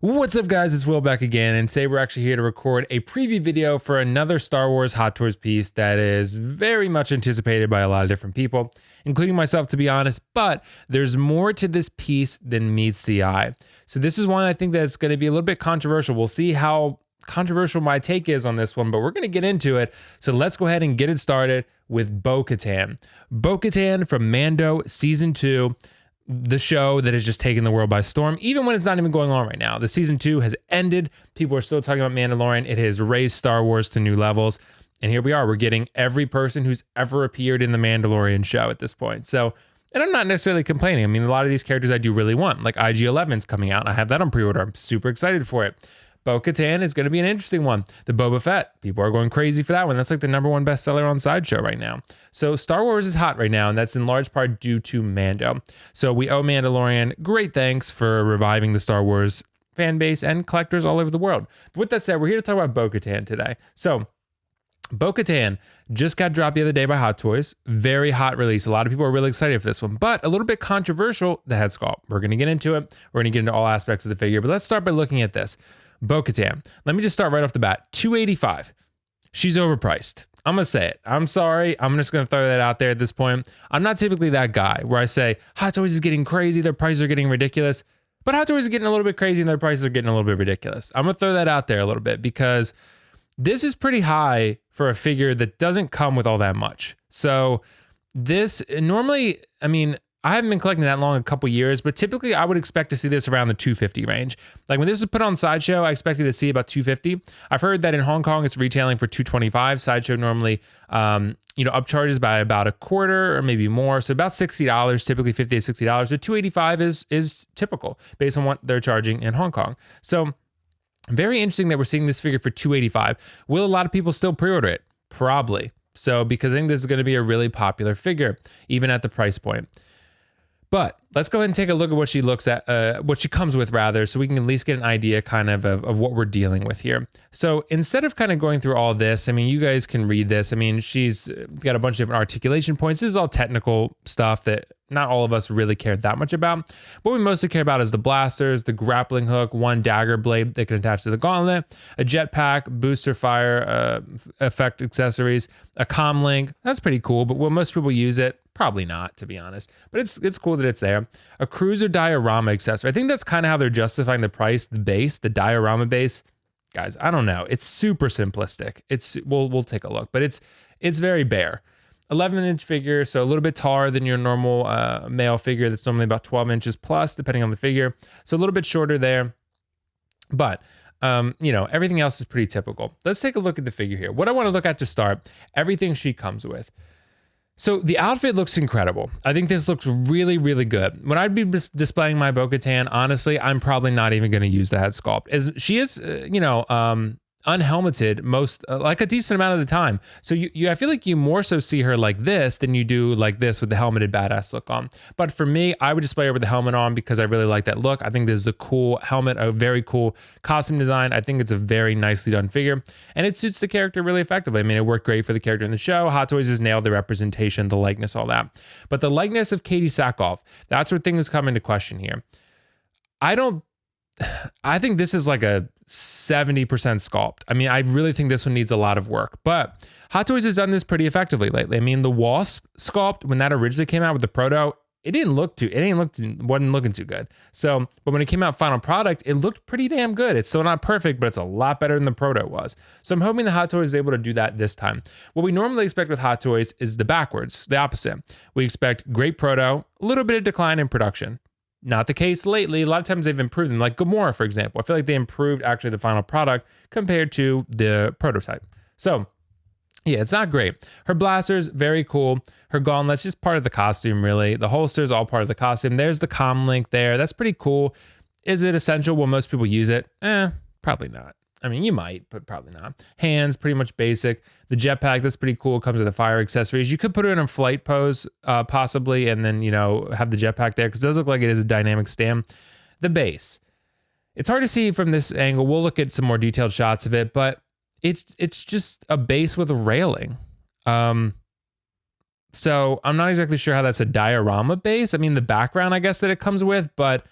What's up, guys? It's Will back again, and today we're actually here to record a preview video for another Star Wars Hot Toys piece that is very much anticipated by a lot of different people, including myself, to be honest, but there's more to this piece than meets the eye. So this is one I think that's going to be a little bit controversial. We'll see how controversial my take is on this one, but we're going to get into it. So let's go ahead and get it started with Bo-Katan. Bo-Katan from Mando Season 2. The show that has just taken the world by storm, even when it's not even going on right now. The season 2 has ended. People are still talking about Mandalorian. It has raised Star Wars to new levels. And here we are. We're getting every person who's ever appeared in the Mandalorian show at this point. So, and I'm not necessarily complaining. I mean, a lot of these characters I do really want, like IG-11's coming out. I have that on pre-order. I'm super excited for it. Bo-Katan is going to be an interesting one. The Boba Fett, people are going crazy for that one. That's like the #1 bestseller on Sideshow right now. So Star Wars is hot right now, and that's in large part due to Mando. So we owe Mandalorian great thanks for reviving the Star Wars fan base and collectors all over the world. But with that said, we're here to talk about Bo-Katan today. So Bo-Katan just got dropped the other day by Hot Toys. Very hot release. A lot of people are really excited for this one, but a little bit controversial, the head sculpt. We're going to get into it. We're going to get into all aspects of the figure, but let's start by looking at this. Bo-Katan. Let me just start right off the bat. $285. She's overpriced. I'm going to say it. I'm sorry. I'm just going to throw that out there at this point. I'm not typically that guy where I say Hot Toys is getting crazy. Their prices are getting ridiculous. But Hot Toys is getting a little bit crazy and their prices are getting a little bit ridiculous. I'm going to throw that out there a little bit because this is pretty high for a figure that doesn't come with all that much. So this normally, I mean, I haven't been collecting that long, a couple years, but typically I would expect to see this around the $250 range. Like when this was put on Sideshow, I expected to see about $250. I've heard that in Hong Kong it's retailing for $225. Sideshow normally, upcharges by about a quarter or maybe more, so about $60, typically $50 to $60. So $285 is typical based on what they're charging in Hong Kong. So very interesting that we're seeing this figure for $285. Will a lot of people still pre-order it? Probably. So because I think this is going to be a really popular figure, even at the price point. But let's go ahead and take a look at what she looks at, what she comes with rather, so we can at least get an idea kind of what we're dealing with here. So instead of kind of going through all this, I mean, you guys can read this. I mean, she's got a bunch of different articulation points. This is all technical stuff that not all of us really care that much about. What we mostly care about is the blasters, the grappling hook, one dagger blade that can attach to the gauntlet, a jetpack, booster fire effect accessories, a comm link. That's pretty cool, but will most people use it? Probably not, to be honest. But it's cool that it's there. A cruiser diorama accessory. I think that's kind of how they're justifying the price, the base, the diorama base. Guys, I don't know. It's super simplistic. We'll take a look, but it's very bare. 11-inch figure, so a little bit taller than your normal male figure that's normally about 12 inches plus, depending on the figure. So a little bit shorter there. But, everything else is pretty typical. Let's take a look at the figure here. What I want to look at to start, everything she comes with. So the outfit looks incredible. I think this looks really, really good. When I'd be displaying my Bo-Katan, honestly, I'm probably not even going to use the head sculpt. As she is, unhelmeted most like a decent amount of the time. So I feel like you more so see her like this than you do like this with the helmeted badass look on. But for me, I would display her with the helmet on because I really like that look. I think this is a cool helmet, a very cool costume design. I think it's a very nicely done figure and it suits the character really effectively. I mean, it worked great for the character in the show. Hot Toys has nailed the representation, the likeness, all that. But the likeness of Katie Sackhoff, that's where things come into question here. I think this is like a 70% sculpt. I mean, I really think this one needs a lot of work, but Hot Toys has done this pretty effectively lately. I mean, the Wasp sculpt, when that originally came out with the proto, wasn't looking too good. So, but when it came out final product, it looked pretty damn good. It's still not perfect, but it's a lot better than the proto was. So I'm hoping the Hot Toys is able to do that this time. What we normally expect with Hot Toys is the backwards, the opposite. We expect great proto, a little bit of decline in production. Not the case lately. A lot of times they've improved them, like Gamora, for example. I feel like they improved actually the final product compared to the prototype. So yeah, it's not great. Her blasters, very cool. Her gauntlets, just part of the costume, really. The holster is all part of the costume. There's the comm link there. That's pretty cool. Is it essential? Will most people use it? Probably not. I mean, you might, but probably not. Hands, pretty much basic. The jetpack, that's pretty cool. It comes with the fire accessories. You could put it in a flight pose, possibly, and then, have the jetpack there, because it does look like it is a dynamic stand. The base. It's hard to see from this angle. We'll look at some more detailed shots of it, but it's just a base with a railing. So I'm not exactly sure how that's a diorama base. I mean, the background, I guess, that it comes with, but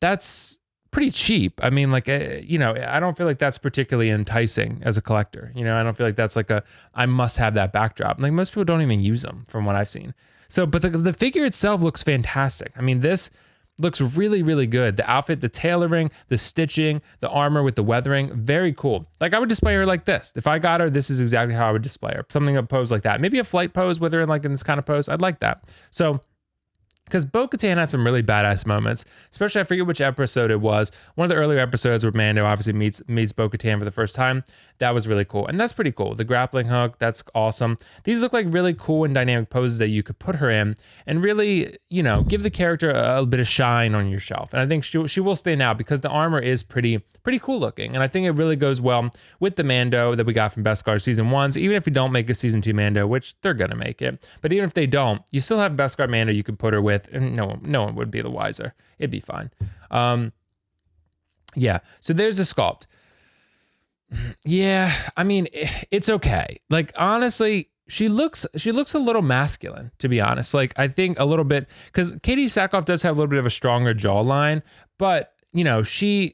that's pretty cheap. I mean, like, you know, I don't feel like that's particularly enticing as a collector. You know, I don't feel like that's like I must have that backdrop. Like most people don't even use them from what I've seen. So, but the figure itself looks fantastic. I mean, this looks really, really good. The outfit, the tailoring, the stitching, the armor with the weathering, very cool. Like I would display her like this. If I got her, this is exactly how I would display her. Something a pose like that. Maybe a flight pose with her like in this kind of pose. I'd like that. So, because Bo-Katan had some really badass moments, especially I forget which episode it was. One of the earlier episodes where Mando obviously meets Bo-Katan for the first time. That was really cool. And that's pretty cool. The grappling hook, that's awesome. These look like really cool and dynamic poses that you could put her in and really, you know, give the character a bit of shine on your shelf. And I think she will stand out because the armor is pretty cool looking. And I think it really goes well with the Mando that we got from Beskar Season 1. So even if you don't make a Season 2 Mando, which they're going to make it, but even if they don't, you still have Beskar Mando you could put her with, and no one would be the wiser. It'd be fine. Yeah, so there's the sculpt. Yeah, I mean, it's okay. Like, honestly, she looks a little masculine, to be honest. Like, I think a little bit, because Katie Sackhoff does have a little bit of a stronger jawline, but, you know, she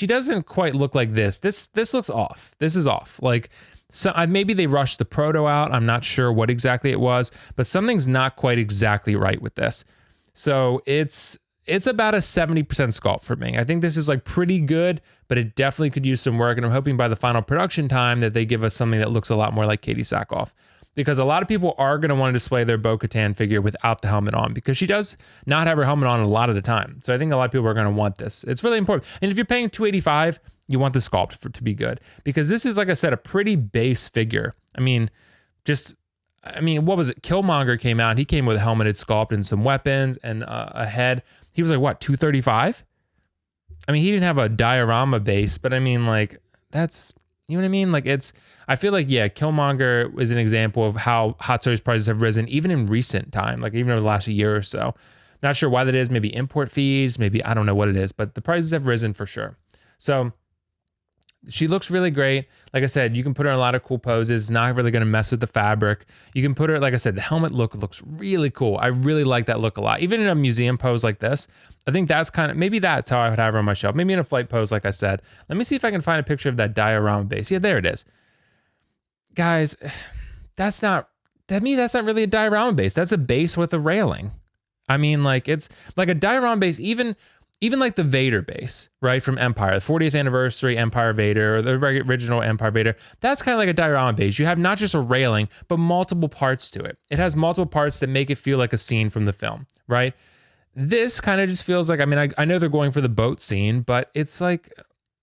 doesn't quite look like this. This looks off. This is off. Like, so maybe they rushed the proto out. I'm not sure what exactly it was, but something's not quite exactly right with this. So it's about a 70% sculpt for me. I think this is like pretty good, but it definitely could use some work. And I'm hoping by the final production time that they give us something that looks a lot more like Katie Sackhoff. Because a lot of people are going to want to display their Bo-Katan figure without the helmet on, because she does not have her helmet on a lot of the time. So I think a lot of people are going to want this. It's really important. And if you're paying $285, you want the sculpt to be good. Because this is, like I said, a pretty base figure. I mean, what was it? Killmonger came out. He came with a helmeted sculpt and some weapons and a head. He was like, what, $235? I mean, he didn't have a diorama base, but I mean, like, that's, you know what I mean? Like, I feel like, yeah, Killmonger is an example of how hot toys prices have risen, even in recent time, like even over the last year or so. Not sure why that is. Maybe import fees, maybe, I don't know what it is, but the prices have risen for sure. So she looks really great. Like I said, you can put her in a lot of cool poses. Not really going to mess with the fabric. You can put her, like I said, the helmet look looks really cool. I really like that look a lot. Even in a museum pose like this, I think that's maybe that's how I would have her on my shelf. Maybe in a flight pose, like I said. Let me see if I can find a picture of that diorama base. Yeah, there it is. Guys, that's not really a diorama base. That's a base with a railing. I mean, like, it's like a diorama base, even like the Vader base, right, from Empire, the 40th anniversary Empire Vader, or the original Empire Vader, that's kind of like a diorama base. You have not just a railing, but multiple parts to it. It has multiple parts that make it feel like a scene from the film, right? This kind of just feels like, I mean, I know they're going for the boat scene, but it's like,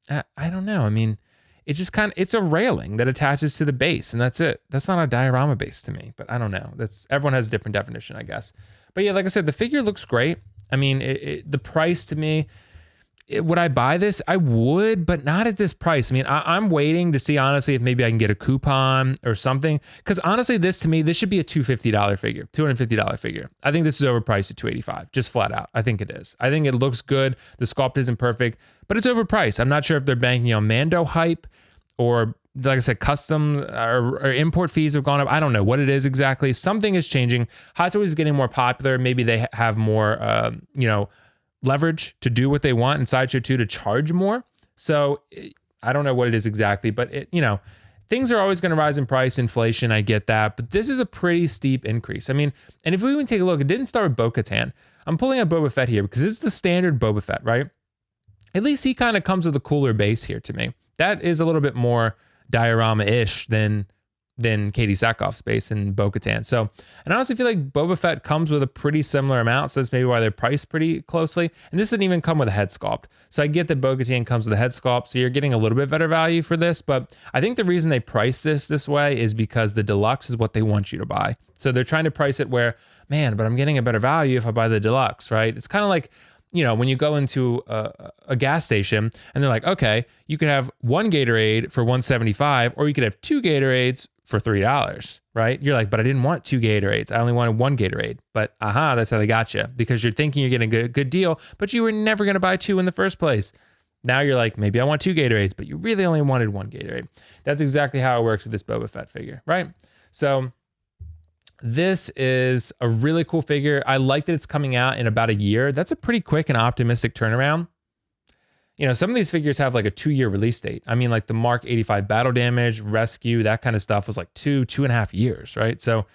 I don't know. I mean, it just it's a railing that attaches to the base, and that's it. That's not a diorama base to me, but I don't know. Everyone has a different definition, I guess. But yeah, like I said, the figure looks great. I mean, the price to me, would I buy this? I would, but not at this price. I mean, I'm waiting to see, honestly, if maybe I can get a coupon or something. Because honestly, this should be a $250 figure, $250 figure. I think this is overpriced at $285, just flat out. I think it is. I think it looks good. The sculpt isn't perfect, but it's overpriced. I'm not sure if they're banking on Mando hype or, like I said, custom or import fees have gone up. I don't know what it is exactly. Something is changing. Hot Toys is getting more popular. Maybe they have more, leverage to do what they want, and Sideshow 2 to charge more. So I don't know what it is exactly, but things are always going to rise in price, inflation. I get that, but this is a pretty steep increase. I mean, and if we even take a look, it didn't start with Bo-Katan. I'm pulling up Boba Fett here because this is the standard Boba Fett, right? At least he kind of comes with a cooler base here to me. That is a little bit more diorama-ish than Katie Sackhoff's base and Bo-Katan. So, and I honestly feel like Boba Fett comes with a pretty similar amount, so that's maybe why they're priced pretty closely. And this didn't even come with a head sculpt. So I get that Bo-Katan comes with a head sculpt, so you're getting a little bit better value for this, but I think the reason they price this way is because the deluxe is what they want you to buy. So they're trying to price it where, man, but I'm getting a better value if I buy the deluxe, right? It's kind of like, when you go into a gas station and they're like, okay, you could have one Gatorade for $1.75, or you could have two Gatorades for $3, right? You're like, but I didn't want two Gatorades. I only wanted one Gatorade. But that's how they got you, because you're thinking you're getting a good deal, but you were never going to buy two in the first place. Now you're like, maybe I want two Gatorades, but you really only wanted one Gatorade. That's exactly how it works with this Boba Fett figure, right? So this is a really cool figure. I like that it's coming out in about a year. That's a pretty quick and optimistic turnaround. you know, some of these figures have like a 2-year release date. I mean, like the Mark 85 battle damage, rescue, that kind of stuff was like 2.5 years, right? So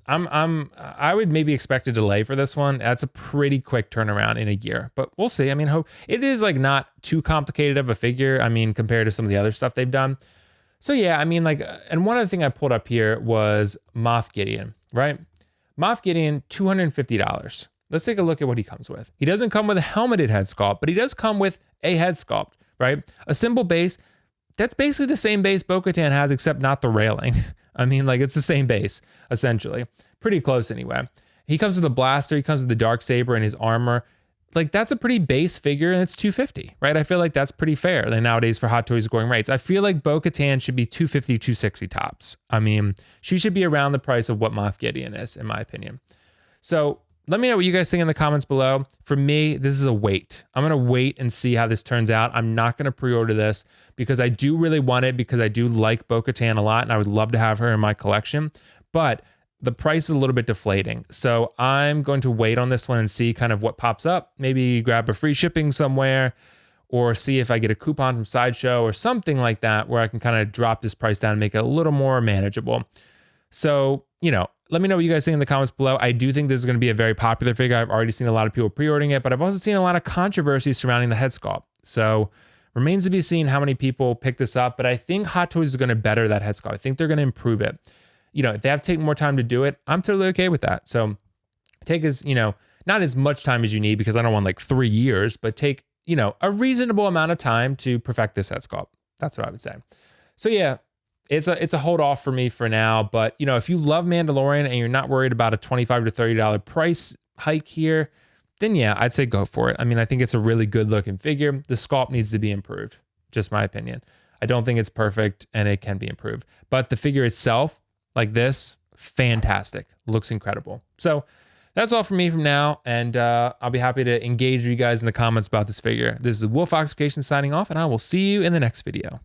I would maybe expect a delay for this one. That's a pretty quick turnaround in a year, but we'll see. I mean, it is like not too complicated of a figure. I mean, compared to some of the other stuff they've done. So yeah, I mean, like, and one other thing I pulled up here was Moff Gideon, right? Moff Gideon, $250. Let's take a look at what he comes with. He doesn't come with a helmeted head sculpt, but he does come with a head sculpt, right? A simple base. That's basically the same base Bo-Katan has, except not the railing. I mean, like, it's the same base, essentially. Pretty close anyway. He comes with a blaster, he comes with the Darksaber and his armor. Like, that's a pretty base figure, and it's $250, right? I feel like that's pretty fair like, nowadays for Hot Toys going rates. I feel like Bo-Katan should be $250, $260 tops. I mean, she should be around the price of what Moff Gideon is, in my opinion. So let me know what you guys think in the comments below. For me, this is a wait. I'm going to wait and see how this turns out. I'm not going to pre-order this because I do really want it, because I do like Bo-Katan a lot and I would love to have her in my collection. But the price is a little bit deflating. So I'm going to wait on this one and see kind of what pops up. Maybe grab a free shipping somewhere, or see if I get a coupon from Sideshow or something like that where I can kind of drop this price down and make it a little more manageable. So, you know, let me know what you guys think in the comments below. I do think this is going to be a very popular figure. I've already seen a lot of people pre-ordering it, but I've also seen a lot of controversy surrounding the head sculpt. So remains to be seen how many people pick this up, but I think Hot Toys is going to better that head sculpt. I think they're going to improve it. You know, if they have to take more time to do it, I'm totally okay with that. So take as, you know, not as much time as you need, because I don't want like 3 years, but take, you know, a reasonable amount of time to perfect this head sculpt. That's what I would say. So yeah, it's a hold off for me for now. But, you know, if you love Mandalorian and you're not worried about a $25 to $30 price hike here, then yeah, I'd say go for it. I mean, I think it's a really good looking figure. The sculpt needs to be improved, just my opinion. I don't think it's perfect and it can be improved. But the figure itself, like this, fantastic. Looks incredible. So that's all from me from now. And I'll be happy to engage with you guys in the comments about this figure. This is WillFoxification signing off, and I will see you in the next video.